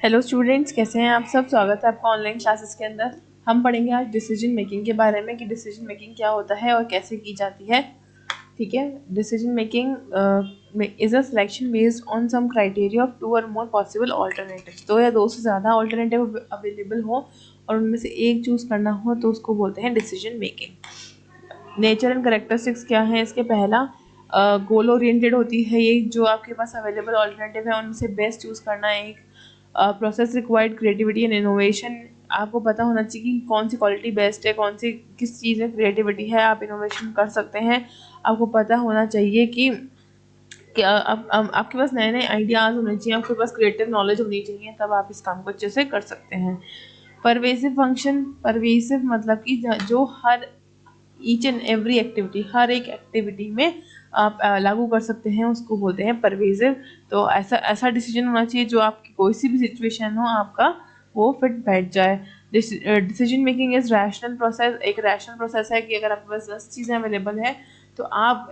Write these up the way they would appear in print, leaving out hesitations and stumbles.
Hello students, कैसे हैं आप सब। स्वागत है आपका ऑनलाइन क्लासेस के अंदर। हम पढ़ेंगे आज डिसीजन मेकिंग के बारे में कि डिसीजन मेकिंग क्या होता है और कैसे की जाती है। ठीक है। Decision making is a selection based on some criteria of 2 और मोर पॉसिबल ऑल्टरनेटिव्स। 2 या 2 से ज़्यादा ऑल्टरनेटिव अवेलेबल हो और उनमें से एक चूज़ करना हो तो उसको बोलते हैं decision making. Nature and characteristics क्या है इसके। पहला, गोल ओरिएंटेड होती है ये, जो आपके पास अवेलेबल ऑल्टरनेटिव है उनसे बेस्ट चूज़ करना। एक process required creativity and innovation. आपको पता होना चाहिए कि कौन सी क्वालिटी बेस्ट है, कौन सी किस चीज़ में क्रिएटिविटी है, आप इनोवेशन कर सकते हैं। आपको पता होना चाहिए कि आपके पास नए नए आइडियाज़ होने चाहिए, आपके पास क्रिएटिव नॉलेज होनी चाहिए, तब आप इस काम को अच्छे से कर सकते हैं। Pervasive function. परवेसिव मतलब कि जो हर ईच एंड एवरी एक्टिविटी, हर एक एक्टिविटी में आप लागू कर सकते हैं, उसको बोलते हैं परवेसिव। तो ऐसा ऐसा डिसीजन होना चाहिए जो आपकी कोई सी भी सिचुएशन हो आपका वो फिट बैठ जाए। Decision making is rational process. एक रैशनल प्रोसेस है कि अगर आपके पास 10 चीज़ें अवेलेबल है तो आप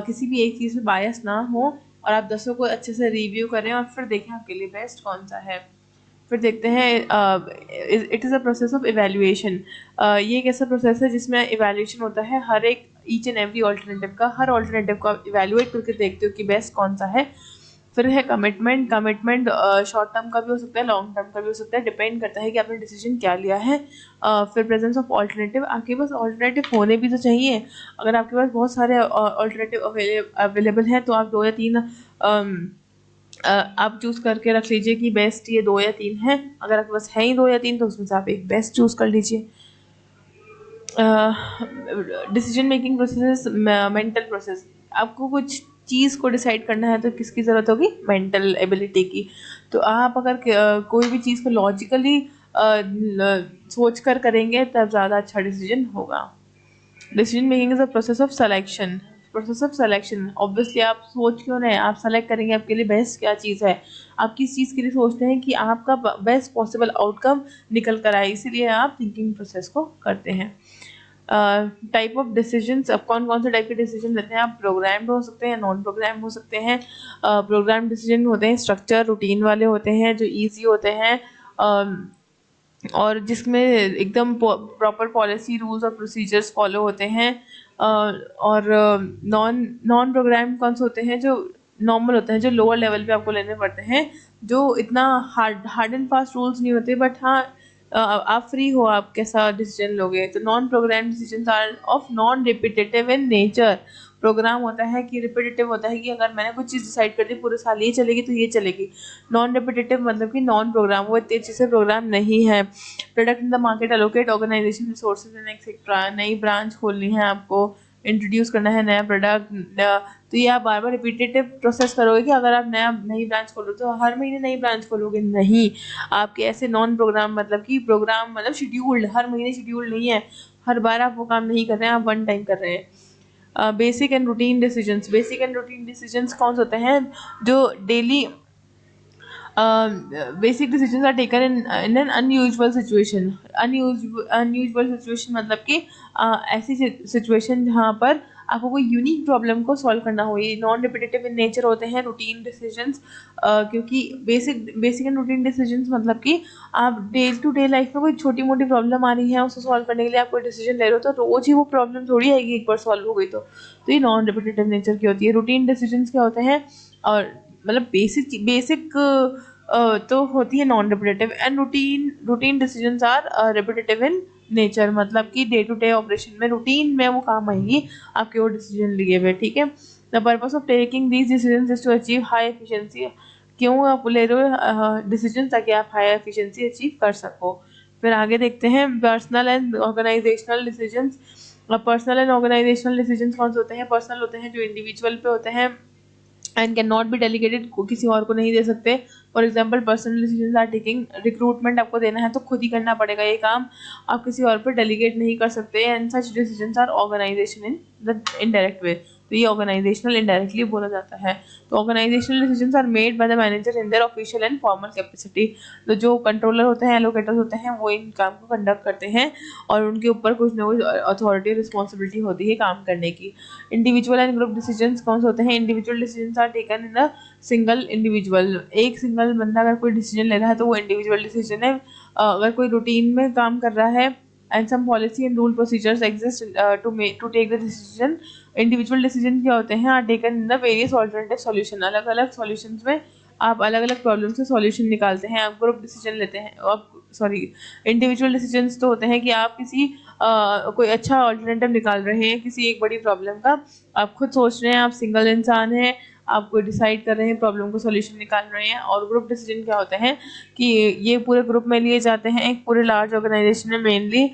किसी भी एक चीज़ में बायस ना हो और आप 10 को अच्छे से रिव्यू करें और फिर देखें आपके लिए बेस्ट कौन सा है। फिर देखते हैं it is a process of evaluation. ये एक ऐसा प्रोसेस है जिसमें इवेल्युएशन होता है हर एक ईच एंड एवरी ऑल्टरनेटिव का। हर ऑल्टरनेटिव को आप इवेल्युएट करके देखते हो कि बेस्ट कौन सा है। फिर है कमिटमेंट। कमिटमेंट शॉर्ट टर्म का भी हो सकता है, लॉन्ग टर्म का भी हो सकता है, डिपेंड करता है कि आपने डिसीजन क्या लिया है। फिर प्रेजेंस ऑफ ऑल्टरनेटिव। आपके पास ऑल्टरनेटिव होने भी तो चाहिए। अगर आपके पास बहुत सारे ऑल्टरनेटिव अवेलेबल हैं तो आप 2 या 3 आप चूज़ करके रख लीजिए कि बेस्ट ये 2 या 3 हैं। अगर आपके पास है ही 2 या 3 तो उसमें से आप एक बेस्ट चूज़ कर लीजिए। Decision making process mental process. आपको कुछ चीज़ को डिसाइड करना है तो किसकी ज़रूरत होगी, मेंटल एबिलिटी की। तो आप अगर कोई भी चीज़ को लॉजिकली सोच कर करेंगे तब ज़्यादा अच्छा डिसीजन होगा। Decision making is a process of selection. Process of selection, obviously आप सोच क्यों रहे हैं, आप सेलेक्ट करेंगे आपके लिए बेस्ट क्या चीज़ है। आप किस चीज़ के लिए सोचते हैं कि आपका बेस्ट पॉसिबल आउटकम निकल कर आए, इसीलिए आप थिंकिंग प्रोसेस को करते हैं। Type of decisions. अब कौन कौन से टाइप के डिसीजन लेते हैं आप। प्रोग्राम्ड हो सकते हैं, नॉन प्रोग्राम हो सकते हैं। प्रोग्राम डिसीजन होते हैं स्ट्रक्चर रूटीन वाले होते हैं जो ईजी होते हैं और जिसमें एकदम प्रॉपर पॉलिसी रूल्स और प्रोसीजर्स फॉलो होते हैं। और नॉन नॉन प्रोग्राम कौन से होते हैं, जो नॉर्मल होते हैं, जो लोअर लेवल पे आपको लेने पड़ते हैं, जो इतना हार्ड एंड फास्ट रूल्स नहीं होते, बट हाँ आप फ्री हो आप कैसा डिसीजन लोगे। तो non programme decision are of non repetitive in nature. Programme होता है कि रिपीटेटिव होता है कि अगर मैंने कुछ चीज़ डिसाइड कर दी पूरे साल ये चलेगी तो ये चलेगी। नॉन रिपीटेटिव मतलब कि नॉन प्रोग्राम, वो इतनी अच्छे से प्रोग्राम नहीं है। Product in the market allocate organisation resources and etcetera. नई ब्रांच खोलनी है आपको, इंट्रोड्यूस करना है नया प्रोडक्ट, तो ये आप बार बार रिपीटेटिव प्रोसेस करोगे कि अगर आप नई ब्रांच खोलो तो हर महीने नई ब्रांच खोलोगे, नहीं। आपके ऐसे नॉन प्रोग्राम मतलब कि प्रोग्राम मतलब शेड्यूल्ड, हर महीने शेड्यूल्ड नहीं है, हर बार आप वो काम नहीं कर रहे हैं, आप वन टाइम कर रहे हैं। Basic and routine decisions. Basic and routine decisions कौन से होते हैं, जो daily basic decisions are taken in an unusual situation। unusual situation मतलब कि ऐसी सिचुएशन जहाँ पर आपको कोई यूनिक प्रॉब्लम को सॉल्व करना हो। ये नॉन रिपीटेटिव इन नेचर होते हैं रूटीन डिसीजंस, क्योंकि बेसिक एंड रूटीन डिसीजंस मतलब कि आप डे टू डे लाइफ में कोई छोटी मोटी प्रॉब्लम आ रही है, उसको सॉल्व करने के लिए आप कोई डिसीजन ले रहे हो तो रोज ही वो प्रॉब्लम थोड़ी आएगी एक बार सॉल्व हो गई तो ये नॉन रिपीटेटिव नेचर की होती है। रूटीन डिसीजंस क्या होते हैं, और मतलब बेसिक तो होती है non repetitive, and routine decisions are repetitive in nature, मतलब कि डे टू डे ऑपरेशन में रूटीन में वो काम आएंगी आपके वो डिसीजन लिए हुए। ठीक है। The purpose of taking these decisions is to achieve high efficiency. क्यों आप ले रहे हो डिसीजन, ताकि आप हाई एफिशिएंसी अचीव कर सको। फिर आगे देखते हैं personal and organisational decisions. Personal and organisational decisions कौन से होते हैं। पर्सनल होते हैं जो इंडिविजुअल पे होते हैं and can not be delegated, किसी और को नहीं दे सकते। For example personal decision are taking. Recruitment आपको देना है तो खुद ही करना पड़ेगा ये काम, आप किसी और पर डेलीगेट नहीं कर सकते। And such decision are organisation in the indirect way. तो ये ऑर्गेनाइजेशनल इनडायरेक्टली बोला जाता है। तो organisational decision are made by the manager in their official and formal capacity. तो जो कंट्रोलर होते हैं, एलोकेटर्स होते हैं, वो इन काम को कंडक्ट करते हैं और उनके ऊपर कुछ ना कुछ अथॉरिटी रिस्पॉन्सिबिलिटी होती है काम करने की। इंडिविजुअल एंड ग्रुप डिसीजंस कौन से होते हैं। Individual decisions are taken in the single individual, एक सिंगल बंदा अगर कोई डिसीजन ले रहा है तो वो इंडिविजुअल डिसीजन है। अगर कोई रूटीन में काम कर रहा है and some policy and rule procedures exist to take the decision. Individual decision क्या होते हैं, are taken in the various alternative solution. अलग अलग सॉल्यूशंस में आप अलग अलग प्रॉब्लम से सॉल्यूशन निकालते हैं। आप ग्रुप डिसीजन लेते हैं, आप सॉरी इंडिविजुअल डिसीजंस तो होते हैं कि आप किसी कोई अच्छा ऑल्टरनेटिव निकाल रहे हैं किसी एक बड़ी प्रॉब्लम का, आप खुद सोच रहे हैं, आप सिंगल इंसान हैं, आप कोई डिसाइड कर रहे हैं, प्रॉब्लम को सॉल्यूशन निकाल रहे हैं। और ग्रुप डिसीजन क्या होते हैं कि ये पूरे ग्रुप में लिए जाते हैं, एक पूरे लार्ज ऑर्गेनाइजेशन में mainly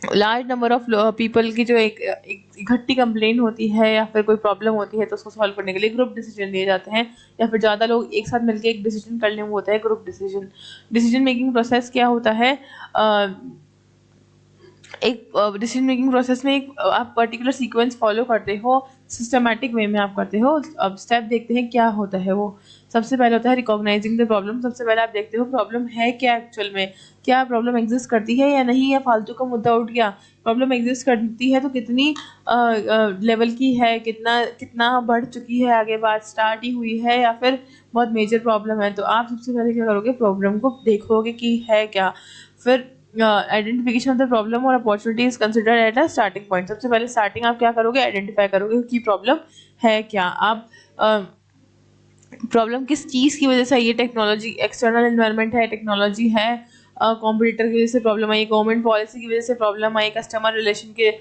large number of people की जो एक इकट्ठी कंप्लेन होती है या फिर कोई प्रॉब्लम होती है तो उसको सॉल्व करने के लिए ग्रुप डिसीजन लिए जाते हैं, या फिर ज़्यादा लोग एक साथ मिलकर एक डिसीजन करने में होता है group decision. Decision making process क्या होता है, एक डिसीजन मेकिंग प्रोसेस में एक आप पर्टिकुलर सीक्वेंस फॉलो करते हो, सिस्टमैटिक वे में आप करते हो। अब स्टेप देखते हैं क्या होता है वो। सबसे पहले होता है रिकॉग्नाइजिंग द प्रॉब्लम। सबसे पहले आप देखते हो प्रॉब्लम है क्या एक्चुअल में, क्या प्रॉब्लम एग्जिस्ट करती है या नहीं, या फालतू का मुद्दा उठ गया। प्रॉब्लम एग्जिस्ट करती है तो कितनी लेवल की है, कितना कितना बढ़ चुकी है, आगे बात स्टार्ट ही हुई है या फिर बहुत मेजर प्रॉब्लम है। तो आप सबसे पहले क्या करोगे, प्रॉब्लम को देखोगे कि है क्या। फिर आइडेंटिफिकेशन ऑफ द प्रॉब्लम और opportunity is considered at a starting point. सबसे पहले स्टार्टिंग आप क्या करोगे, आइडेंटिफाई करोगे कि प्रॉब्लम है क्या। आप प्रॉब्लम किस चीज़ की वजह से, ये टेक्नोलॉजी एक्सटर्नल एनवायरनमेंट है, टेक्नोलॉजी है, कॉम्पिटिटर की वजह से प्रॉब्लम आई, गवर्नमेंट पॉलिसी की वजह से प्रॉब्लम आई, कस्टमर रिलेशन के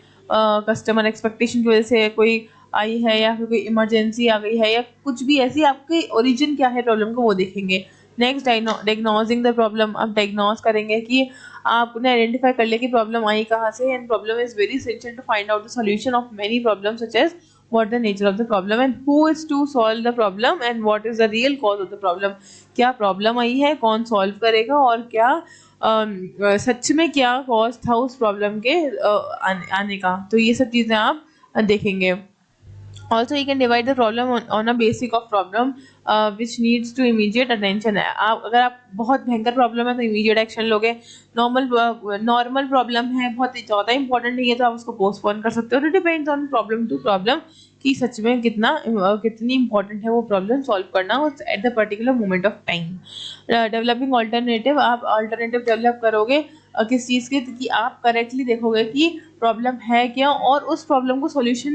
कस्टमर एक्सपेक्टेशन की वजह से कोई आई है, या फिर कोई इमरजेंसी आ गई है, या कुछ भी ऐसी आपकी ओरिजिन क्या है प्रॉब्लम को वो देखेंगे। Next diagnosing the problem. आप डायग्नोज करेंगे कि आपने आइडेंटिफाई कर लिया कि प्रॉब्लम आई कहाँ से, and problem is very essential to find out the solution of many problems such as what the nature of the problem and who is to solve the problem and what is the real cause of the problem। क्या problem आई है, कौन solve करेगा, और क्या सच में क्या cause था उस प्रॉब्लम के आने का। तो ये सब चीज़ें आप देखेंगे। Also you can divide the problem on a basic of problem which needs to immediate attention है। आप अगर आप बहुत भयंकर प्रॉब्लम है तो इमीडिएट एक्शन लोगे। नॉर्मल प्रॉब्लम है, बहुत ज़्यादा इंपॉर्टेंट नहीं है तो आप उसको पोस्टपोन कर सकते हो। तो depends on problem to problem कि सच में कितनी इंपॉर्टेंट है वो प्रॉब्लम सॉल्व करना at the particular moment of time. Developing alternative, आप ऑल्टरनेटिव डेवलप करोगे किस चीज़ के, कि आप करेक्टली देखोगे कि प्रॉब्लम है क्या और उस प्रॉब्लम को सॉल्यूशन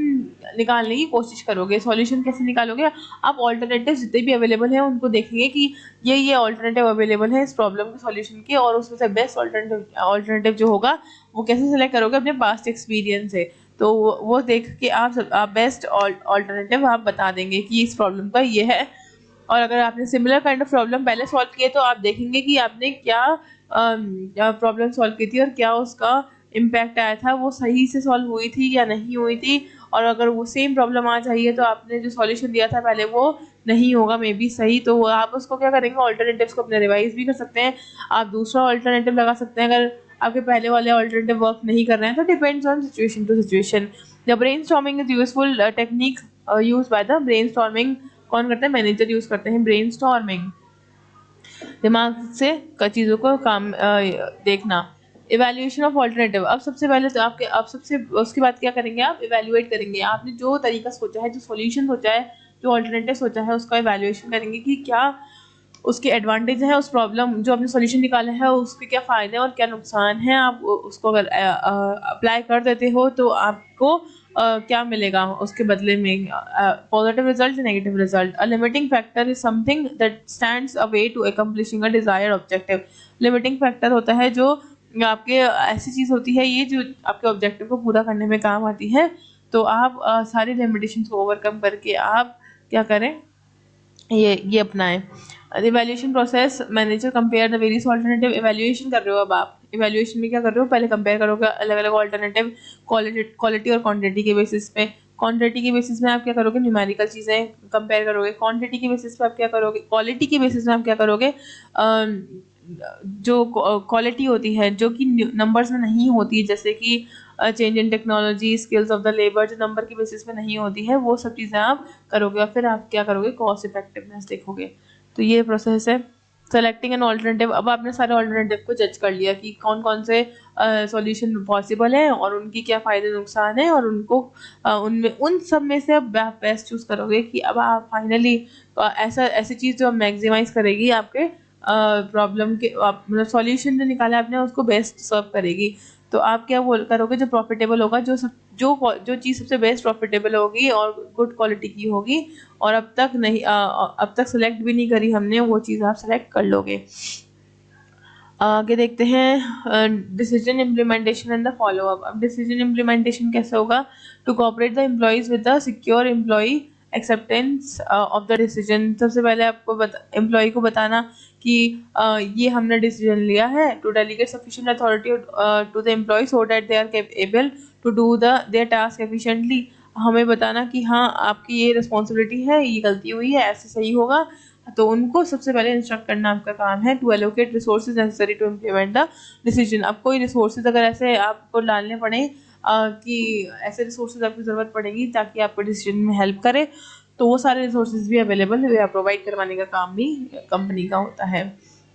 निकालने की कोशिश करोगे। सॉल्यूशन कैसे निकालोगे, आप ऑल्टरनेटिव जितने भी अवेलेबल हैं उनको देखेंगे कि ये ऑल्टरनेटिव अवेलेबल है इस प्रॉब्लम के सॉल्यूशन के, और उसमें से बेस्ट ऑल्टरनेटिव जो होगा वो कैसे सेलेक्ट करोगे, अपने पास्ट एक्सपीरियंस से। तो वो देख के आप बेस्ट ऑल्टरनेटिव आप बता देंगे कि इस प्रॉब्लम का ये है। और अगर आपने सिमिलर काइंड ऑफ प्रॉब्लम पहले सॉल्व किए तो आप देखेंगे कि आपने क्या प्रॉब्लम सॉल्व की थी और क्या उसका इम्पैक्ट आया था, वो सही से सॉल्व हुई थी या नहीं हुई थी। और अगर वो सेम प्रॉब्लम आ जाइए तो आपने जो सॉल्यूशन दिया था पहले वो नहीं होगा मे बी सही, तो आप उसको क्या करेंगे, ऑल्टरनेटिव्स को अपने रिवाइज भी कर सकते हैं। आप दूसरा ऑल्टरनेटिव लगा सकते हैं अगर आपके पहले वाले ऑल्टरनेटिव वर्क नहीं कर रहे हैं। तो depends on situation to situation. The brainstorming is useful technique use by the brainstorming. कौन करते हैं, मैनेजर यूज करते हैं ब्रेनस्टॉर्मिंग, दिमाग से चीज़ों को काम देखना। इवैल्यूएशन ऑफ ऑल्टरनेटिव, अब सबसे पहले तो आप सबसे उसके बाद क्या करेंगे, आप इवैल्यूएट करेंगे। आपने जो तरीका सोचा है, जो सॉल्यूशन सोचा है, जो ऑल्टरनेटिव सोचा है, उसका इवैल्यूएशन करेंगे कि क्या उसके एडवांटेज है, उस प्रॉब्लम जो आपने सॉल्यूशन निकाला है उसके क्या फ़ायदे हैं और क्या नुकसान हैं। आप उसको अगर अप्लाई कर देते हो तो आपको क्या मिलेगा उसके बदले में, positive result, negative result. A limiting factor is something that stands a way to accomplishing a desired objective. Limiting factor होता है जो आपके ऐसी चीज़ होती है ये जो आपके ऑब्जेक्टिव को पूरा करने में काम आती है। तो आप सारी लिमिटेशंस को ओवरकम करके आप क्या करें, ये अपनाएं। Evaluation process, manager compare the various alternative. Evaluation कर रहे हो, अब आप इवैल्यूएशन में क्या कर रहे हो, पहले कंपेयर करोगे अलग अलग ऑल्टरनेटिव क्वालिटी और क्वांटिटी के बेसिस पे। क्वांटिटी के बेसिस में आप क्या करोगे, न्यूमेरिकल चीज़ें कंपेयर करोगे। क्वांटिटी के बेसिस पे आप क्या करोगे, क्वालिटी के बेसिस में आप क्या करोगे, जो क्वालिटी होती है जो कि नंबर्स में नहीं होती, जैसे कि change in technology, skills of the labour, जो नंबर के बेसिस पे नहीं होती है, वो सब चीज़ें आप करोगे। और फिर आप क्या करोगे, कॉस्ट इफेक्टिवनेस देखोगे। तो ये प्रोसेस है। सेलेक्टिंग एन ऑल्टरनेटिव, अब आपने सारे ऑल्टरनेटिव को जज कर लिया कि कौन कौन से सॉल्यूशन पॉसिबल है और उनकी क्या फ़ायदे नुकसान है, और उनको उनमें उन सब में से अब आप बेस्ट चूज़ करोगे कि अब आप फाइनली ऐसी चीज़ जो मैक्सिमाइज करेगी आपके प्रॉब्लम के, मतलब सॉल्यूशन जो निकाला आपने उसको बेस्ट सर्व करेगी। तो आप क्या बोल करोगे, जो प्रॉफिटेबल होगा, जो चीज़ सबसे बेस्ट प्रॉफिटेबल होगी और गुड क्वालिटी की होगी और अब तक सेलेक्ट भी नहीं करी हमने, वो चीज़ आप सेलेक्ट कर लोगे। आगे देखते हैं decision implementation and the follow up. अब डिसीजन इम्प्लीमेंटेशन कैसे होगा, to cooperate the employees with the secure employee acceptance of the decision. सबसे पहले आपको एम्प्लॉय को बताना कि ये हमने डिसीजन लिया है, to delegate sufficient authority to the employee so that they are able to do their task efficiently. हमें बताना कि हाँ आपकी ये रिस्पॉन्सिबिलिटी है, ये गलती हुई है, ऐसे सही होगा, तो उनको सबसे पहले इंस्ट्रक्ट करना आपका काम है। To allocate resources necessary to implement the decision. अब कोई रिसोर्सेज अगर ऐसे आपको डालने पड़े कि ऐसे रिसोर्सेज आपकी ज़रूरत पड़ेगी ताकि आपको डिसीजन में हेल्प करे, तो वो सारे रिसोर्सेज भी अवेलेबल है, प्रोवाइड करवाने का काम भी कंपनी का होता है।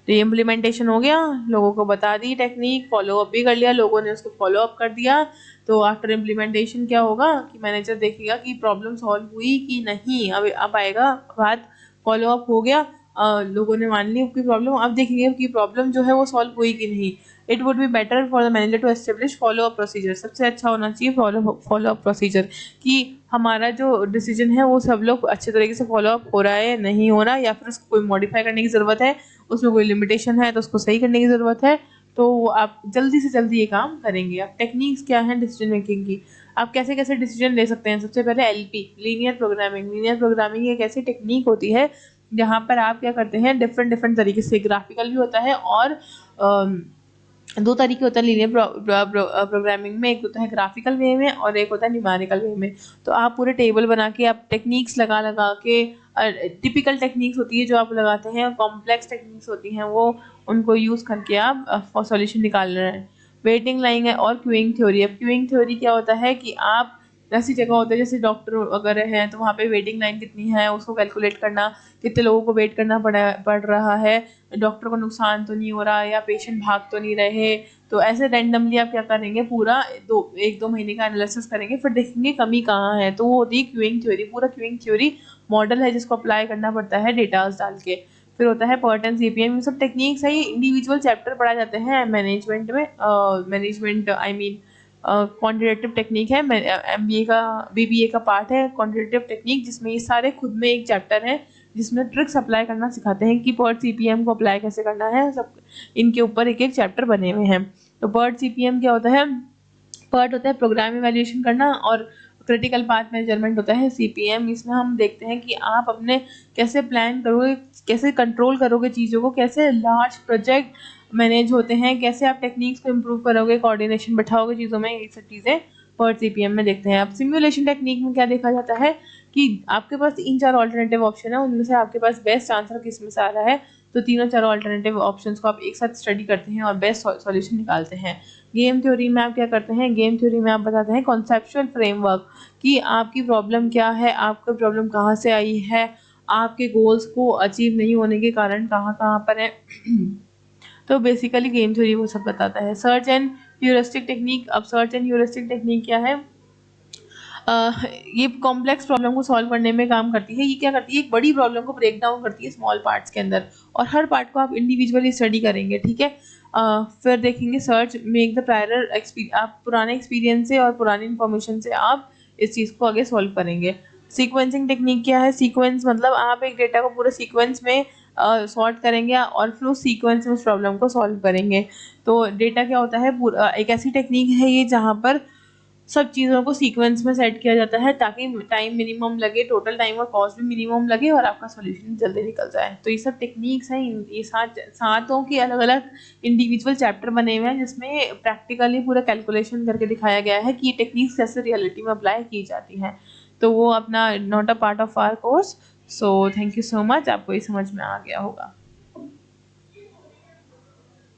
तो ये इम्प्लीमेंटेशन हो गया, लोगों को बता दी टेक्निक, फॉलो अप भी कर लिया, लोगों ने उसको फॉलो अप कर दिया। तो आफ्टर इम्प्लीमेंटेशन क्या होगा कि मैनेजर देखेगा कि प्रॉब्लम सॉल्व हुई कि नहीं। अब आएगा बात, फॉलो अप हो गया, लोगों ने मान ली आपकी प्रॉब्लम, अब देखेंगे कि प्रॉब्लम जो है वो सॉल्व हुई कि नहीं। It would be better for the manager to establish follow up procedure. सबसे अच्छा होना चाहिए फॉलो अप प्रोसीजर, कि हमारा जो डिसीजन है वो सब लोग अच्छे तरीके से फॉलो अप हो रहा है, नहीं हो रहा, या फिर उसको कोई मॉडिफाई करने की ज़रूरत है, उसमें कोई लिमिटेशन है तो उसको सही करने की ज़रूरत है। तो आप जल्दी से जल्दी ये काम करेंगे। अब टेक्निक्स क्या हैं डिसीजन मेकिंग की, आप कैसे कैसे डिसीजन ले सकते हैं। सबसे पहले LP, linear programming. Linear programming एक ऐसी टेक्निक होती है जहाँ पर आप क्या करते हैं, डिफरेंट तरीके से, ग्राफिकल भी होता है और दो तरीके होते हैं लीनियर प्रोग्रामिंग में, एक होता है ग्राफिकल वे में और एक होता है न्यूमेरिकल वे में। तो आप पूरे टेबल बना के आप टेक्निक्स लगा के, टिपिकल टेक्निक्स होती है जो आप लगाते हैं, कॉम्प्लेक्स टेक्निक्स होती हैं वो, उनको यूज़ करके आप सॉल्यूशन निकाल रहे हैं। वेटिंग लाइन है और क्यूइंग थ्योरी। अब क्यूइंग थ्योरी क्या होता है कि आप ऐसी जगह होता है जैसे डॉक्टर वगैरह हैं, तो वहाँ पे वेटिंग लाइन कितनी है उसको कैलकुलेट करना, कितने लोगों को वेट करना पड़ रहा है, डॉक्टर को नुकसान तो नहीं हो रहा या पेशेंट भाग तो नहीं रहे। तो ऐसे रैंडमली आप क्या करेंगे, पूरा 1-2 महीने का एनालिसिस करेंगे, फिर देखेंगे कमी कहाँ है। तो वो होती है क्यूइंग थ्योरी। पूरा क्यूइंग थ्योरी मॉडल है जिसको अप्लाई करना पड़ता है डेटास डाल के। फिर होता है PERT एंड CPM। ये सब टेक्निक्स है, ये इंडिविजुअल चैप्टर पढ़ाए जाते हैं मैनेजमेंट में। Management I mean quantitative technique है, MBA का BBA का पार्ट है क्वांटिटेटिव टेक्निक, जिसमें ये सारे खुद में एक चैप्टर है जिसमें ट्रिक्स अप्लाई करना सिखाते हैं कि PERT CPM को अप्लाई कैसे करना है। सब इनके ऊपर एक एक चैप्टर बने हुए हैं। तो PERT CPM क्या होता है, PERT होता है प्रोग्राम इवैल्यूएशन करना, और क्रिटिकल पाथ मेजरमेंट होता है CPM। इसमें हम देखते हैं कि आप अपने कैसे प्लान करोगे, कैसे कंट्रोल करोगे चीज़ों को, कैसे लार्ज प्रोजेक्ट मैनेज होते हैं, कैसे आप टेक्निक्स को इम्प्रूव करोगे, कोऑर्डिनेशन बैठाओगे चीज़ों में, ये सब चीज़ें PERT CPM में देखते हैं। अब सिमुलेशन टेक्निक में क्या देखा जाता है कि आपके पास 3-4 ऑल्टरनेटिव ऑप्शन है, उनमें से आपके पास बेस्ट आंसर किस में से आ रहा है, तो 3-4 ऑल्टरनेटिव ऑप्शंस को आप एक साथ स्टडी करते हैं और बेस्ट सॉल्यूशन निकालते हैं। गेम थ्योरी में आप क्या करते हैं, गेम थ्योरी में आप बताते हैं कॉन्सेप्चुअल फ्रेमवर्क, कि आपकी प्रॉब्लम क्या है, आपकी प्रॉब्लम कहाँ से आई है, आपके गोल्स को अचीव नहीं होने के कारण कहाँ कहाँ पर है। तो बेसिकली गेम थ्योरी वो सब बताता है। Search and heuristic technique. अब सर्च एंड ह्यूरिस्टिक टेक्निक क्या है, ये कॉम्प्लेक्स प्रॉब्लम को सॉल्व करने में काम करती है। ये क्या करती है, एक बड़ी प्रॉब्लम को ब्रेक डाउन करती है स्मॉल पार्ट्स के अंदर, और हर पार्ट को आप इंडिविजुअली स्टडी करेंगे, ठीक है। फिर देखेंगे search make the prior experience. आप पुराने एक्सपीरियंस से और पुरानी इन्फॉर्मेशन से आप इस चीज़ को आगे सॉल्व करेंगे। सीक्वेंसिंग टेक्निक क्या है, सीक्वेंस मतलब आप एक डेटा को पूरे सीक्वेंस में सॉर्ट करेंगे और फिर उस सीक्वेंस में उस प्रॉब्लम को सॉल्व करेंगे। तो डेटा क्या होता है, एक ऐसी टेक्निक है ये जहाँ पर सब चीज़ों को सीक्वेंस में सेट किया जाता है ताकि टाइम मिनिमम लगे, टोटल टाइम और कॉस्ट भी मिनिमम लगे और आपका सॉल्यूशन जल्दी निकल जाए। तो ये सब टेक्निक्स हैं, ये सातों की अलग अलग इंडिविजुअल चैप्टर बने हुए हैं जिसमें प्रैक्टिकली पूरा कैलकुलेशन करके दिखाया गया है कि ये टेक्निक्स कैसे रियलिटी में अप्लाई की जाती हैं। तो वो अपना not a part of our course. So thank you so much, आपको ये समझ में आ गया होगा।